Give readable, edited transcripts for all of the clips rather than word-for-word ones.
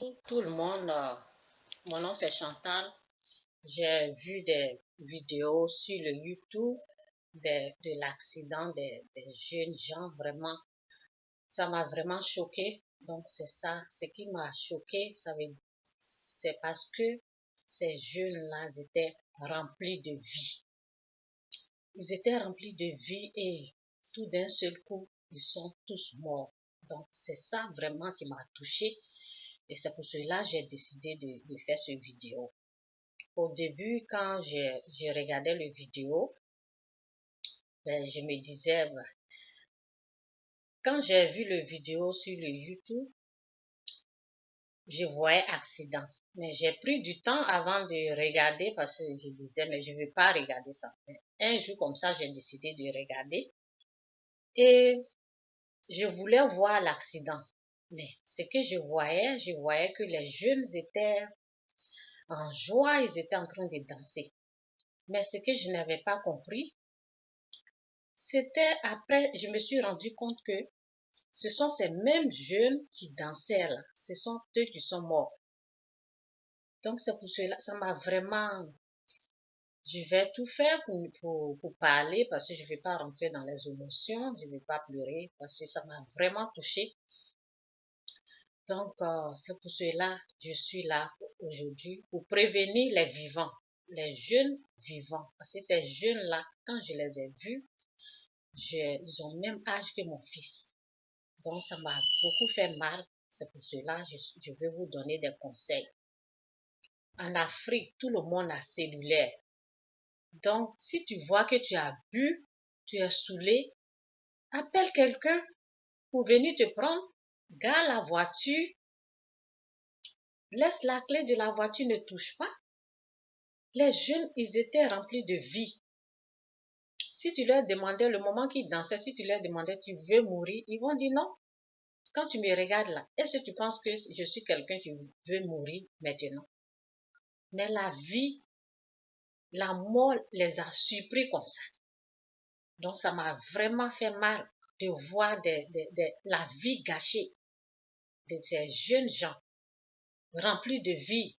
Tout le monde, mon nom c'est Chantal. J'ai vu des vidéos sur le YouTube de l'accident des jeunes gens. Vraiment, ça m'a vraiment choqué. Donc c'est ça, ce qui m'a choqué, c'est parce que ces jeunes-là étaient remplis de vie. Ils étaient remplis de vie et tout d'un seul coup, ils sont tous morts. Donc c'est ça vraiment qui m'a touchée. Et c'est pour cela que j'ai décidé de faire cette vidéo. Au début, quand je regardais le vidéo, je me disais, quand j'ai vu le vidéo sur le YouTube, je voyais accident. Mais j'ai pris du temps avant de regarder parce que je disais, mais je ne vais pas regarder ça. Mais un jour comme ça, j'ai décidé de regarder et je voulais voir l'accident. Mais ce que je voyais que les jeunes étaient en joie, ils étaient en train de danser. Mais ce que je n'avais pas compris, c'était après, je me suis rendu compte que ce sont ces mêmes jeunes qui dansaient là. Ce sont eux qui sont morts. Donc c'est pour cela, ça m'a vraiment... Je vais tout faire pour parler parce que je ne vais pas rentrer dans les émotions, je ne vais pas pleurer parce que ça m'a vraiment touchée. Donc c'est pour cela que je suis là aujourd'hui pour prévenir les vivants, les jeunes vivants. Parce que ces jeunes-là, quand je les ai vus, ils ont le même âge que mon fils. Donc, ça m'a beaucoup fait mal. C'est pour cela que je vais vous donner des conseils. En Afrique, tout le monde a cellulaire. Donc, si tu vois que tu as bu, tu es saoulé, appelle quelqu'un pour venir te prendre. Gare la voiture. Laisse la clé de la voiture, ne touche pas. Les jeunes, ils étaient remplis de vie. Si tu leur demandais, le moment qu'ils dansaient, si tu leur demandais, tu veux mourir, ils vont dire non. Quand tu me regardes là, est-ce que tu penses que je suis quelqu'un qui veut mourir maintenant? Mais la vie, la mort les a surpris comme ça. Donc ça m'a vraiment fait mal de voir la vie gâchée de ces jeunes gens remplis de vie.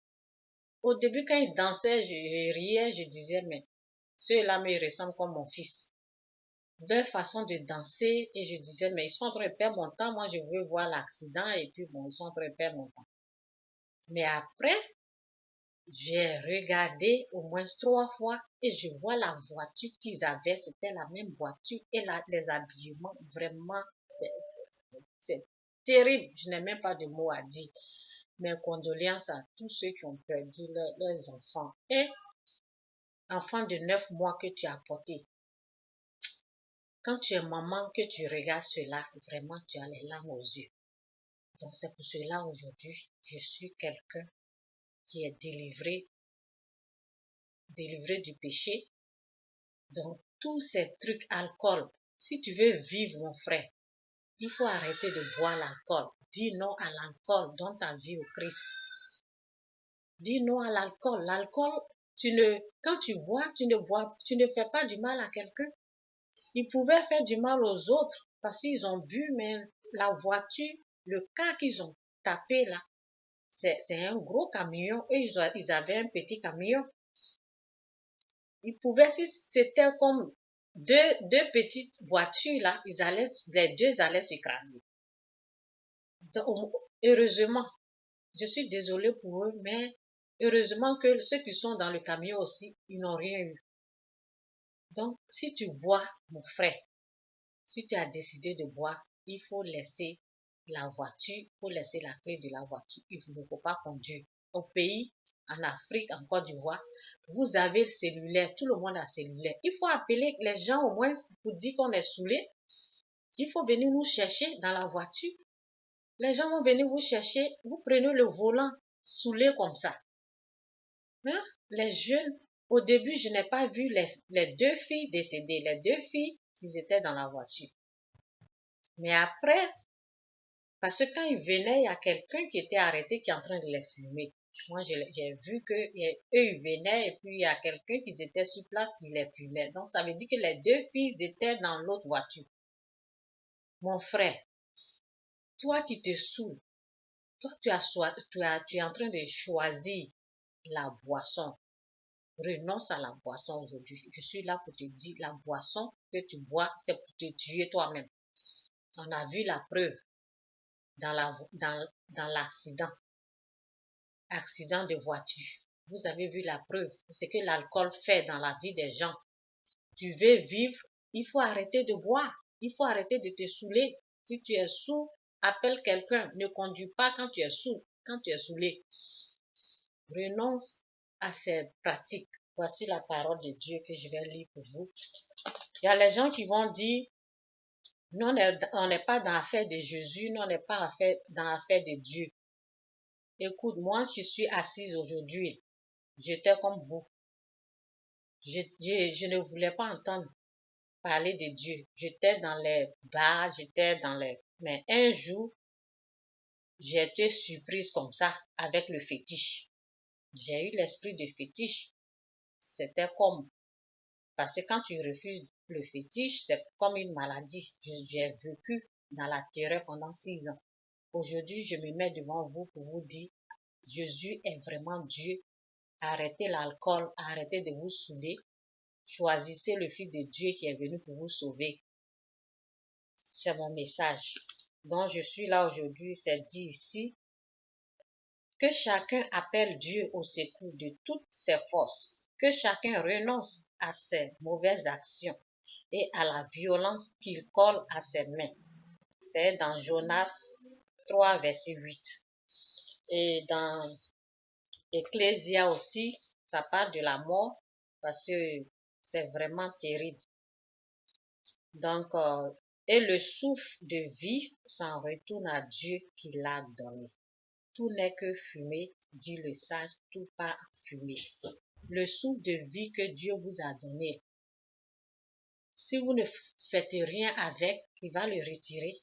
Au début, quand ils dansaient, je riais, je disais, mais ceux-là me ressemblent comme mon fils. Leur façon de danser, et je disais, mais ils sont en train de perdre mon temps, moi je veux voir l'accident, et puis bon, ils sont en train de perdre mon temps. Mais après, j'ai regardé au moins 3 fois et je vois la voiture qu'ils avaient, c'était la même voiture et les habillements, vraiment, c'est terrible. Je n'ai même pas de mots à dire. Mes condoléances à tous ceux qui ont perdu leurs enfants et enfants de 9 mois que tu as portés. Quand tu es maman, que tu regardes cela, vraiment, tu as les larmes aux yeux. Donc c'est pour cela aujourd'hui, je suis quelqu'un qui est délivré du péché. Donc, tous ces trucs alcool, si tu veux vivre, mon frère, il faut arrêter de boire l'alcool. Dis non à l'alcool dans ta vie au Christ. Dis non à l'alcool. L'alcool, quand tu bois, tu ne fais pas du mal à quelqu'un. Ils pouvaient faire du mal aux autres parce qu'ils ont bu, mais la voiture, le cas qu'ils ont tapé là, c'est un gros camion et ils avaient un petit camion. Ils pouvaient, si c'était comme deux petites voitures là, les deux allaient s'écraser. Heureusement, je suis désolée pour eux, mais heureusement que ceux qui sont dans le camion aussi, ils n'ont rien eu. Donc, si tu bois, mon frère, si tu as décidé de boire, il faut laisser la voiture, il faut laisser la clé de la voiture. Il ne faut pas conduire. Au pays, en Afrique, en Côte d'Ivoire, vous avez le cellulaire, tout le monde a cellulaire. Il faut appeler les gens au moins pour dire qu'on est saoulé. Il faut venir nous chercher dans la voiture. Les gens vont venir vous chercher, vous prenez le volant saoulé comme ça. Hein? Les jeunes, au début, je n'ai pas vu les deux filles décédées, les deux filles qui étaient dans la voiture. Mais après, parce que quand ils venaient, il y a quelqu'un qui était arrêté qui est en train de les filmer. Moi, j'ai vu que eux, ils venaient et puis il y a quelqu'un qui était sur place qui les filmait. Donc, ça veut dire que les deux filles étaient dans l'autre voiture. Mon frère, toi qui te saoules, Toi, tu es en train de choisir la boisson. Renonce à la boisson aujourd'hui. Je suis là pour te dire, la boisson que tu bois, c'est pour te tuer toi-même. On a vu la preuve dans l'accident. Accident de voiture. Vous avez vu la preuve. Ce que l'alcool fait dans la vie des gens. Tu veux vivre, il faut arrêter de boire. Il faut arrêter de te saouler. Si tu es saoul, appelle quelqu'un. Ne conduis pas quand tu es saoul, quand tu es saoulé. Renonce à ces pratiques. Voici la parole de Dieu que je vais lire pour vous. Il y a les gens qui vont dire, nous, on n'est pas dans l'affaire de Jésus, nous, on n'est pas dans l'affaire de Dieu. Écoute, moi, je suis assise aujourd'hui. J'étais comme vous. Je ne voulais pas entendre parler de Dieu. J'étais dans les bars, Mais un jour, j'ai été surprise comme ça avec le fétiche. J'ai eu l'esprit de fétiche. C'était comme... Parce que quand tu refuses le fétiche, c'est comme une maladie. J'ai vécu dans la terreur pendant 6 ans. Aujourd'hui, je me mets devant vous pour vous dire, Jésus est vraiment Dieu. Arrêtez l'alcool, arrêtez de vous saouler. Choisissez le Fils de Dieu qui est venu pour vous sauver. C'est mon message. Donc, je suis là aujourd'hui, c'est dit ici, que chacun appelle Dieu au secours de toutes ses forces, que chacun renonce à ses mauvaises actions et à la violence qu'il colle à ses mains. C'est dans Jonas 3, verset 8. Et dans Ecclésia aussi, ça parle de la mort parce que c'est vraiment terrible. Donc, et le souffle de vie s'en retourne à Dieu qui l'a donné. Tout n'est que fumée, dit le sage, tout part en fumée. Le souffle de vie que Dieu vous a donné, si vous ne faites rien avec, il va le retirer.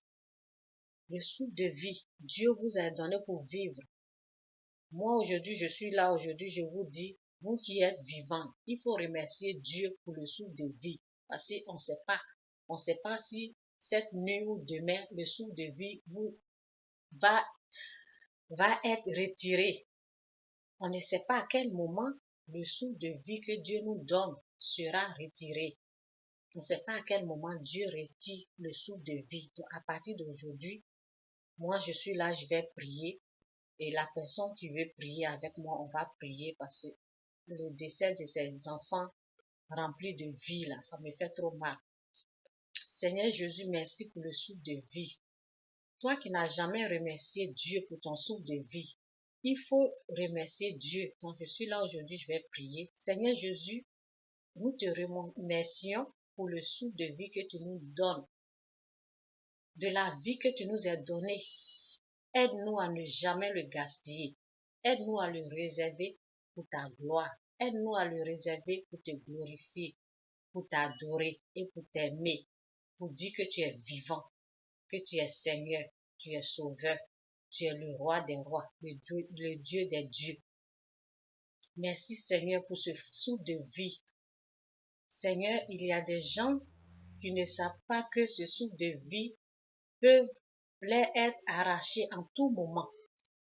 Le souffle de vie, Dieu vous a donné pour vivre. Moi, aujourd'hui, je suis là, aujourd'hui, je vous dis, vous qui êtes vivants, il faut remercier Dieu pour le souffle de vie. Parce qu'on ne sait pas. On ne sait pas si cette nuit ou demain, le souffle de vie va être retiré. On ne sait pas à quel moment le souffle de vie que Dieu nous donne sera retiré. On ne sait pas à quel moment Dieu retire le souffle de vie. Donc, à partir d'aujourd'hui, moi, je suis là, je vais prier. Et la personne qui veut prier avec moi, on va prier parce que le décès de ces enfants remplis de vie, là, ça me fait trop mal. Seigneur Jésus, merci pour le souffle de vie. Toi qui n'as jamais remercié Dieu pour ton souffle de vie, il faut remercier Dieu. Donc, je suis là aujourd'hui, je vais prier. Seigneur Jésus, nous te remercions pour le souffle de vie que tu nous donnes, de la vie que tu nous as donnée. Aide-nous à ne jamais le gaspiller. Aide-nous à le réserver pour ta gloire. Aide-nous à le réserver pour te glorifier, pour t'adorer et pour t'aimer, pour dire que tu es vivant, que tu es Seigneur, tu es Sauveur, tu es le Roi des rois, le Dieu des dieux. Merci Seigneur pour ce souffle de vie. Seigneur, il y a des gens qui ne savent pas que ce souffle de vie peut leur être arraché en tout moment.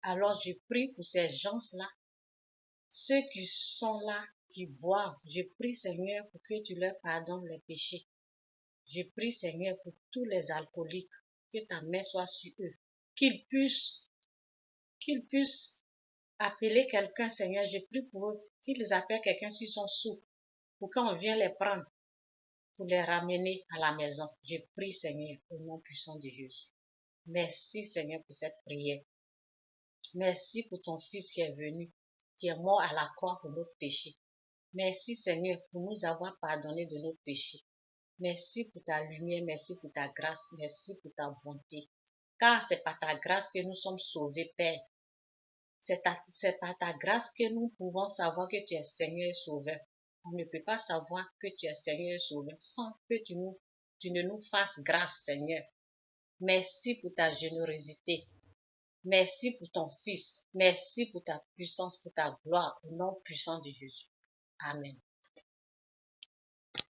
Alors je prie pour ces gens-là, ceux qui sont là, qui boivent. Je prie Seigneur pour que tu leur pardonnes les péchés. Je prie Seigneur pour tous les alcooliques, que ta main soit sur eux, qu'ils puissent appeler quelqu'un, Seigneur. Je prie pour eux, qu'ils appellent quelqu'un s'ils sont sous, pour qu'on vienne les prendre, pour les ramener à la maison. Je prie Seigneur au nom puissant de Jésus. Merci Seigneur pour cette prière. Merci pour ton Fils qui est venu, qui est mort à la croix pour nos péchés. Merci Seigneur pour nous avoir pardonné de nos péchés. Merci pour ta lumière, merci pour ta grâce, merci pour ta bonté. Car c'est par ta grâce que nous sommes sauvés, Père. C'est par ta grâce que nous pouvons savoir que tu es Seigneur et Sauveur. On ne peut pas savoir que tu es Seigneur et Sauveur sans que tu ne nous fasses grâce, Seigneur. Merci pour ta générosité. Merci pour ton Fils. Merci pour ta puissance, pour ta gloire, au nom puissant de Jésus. Amen.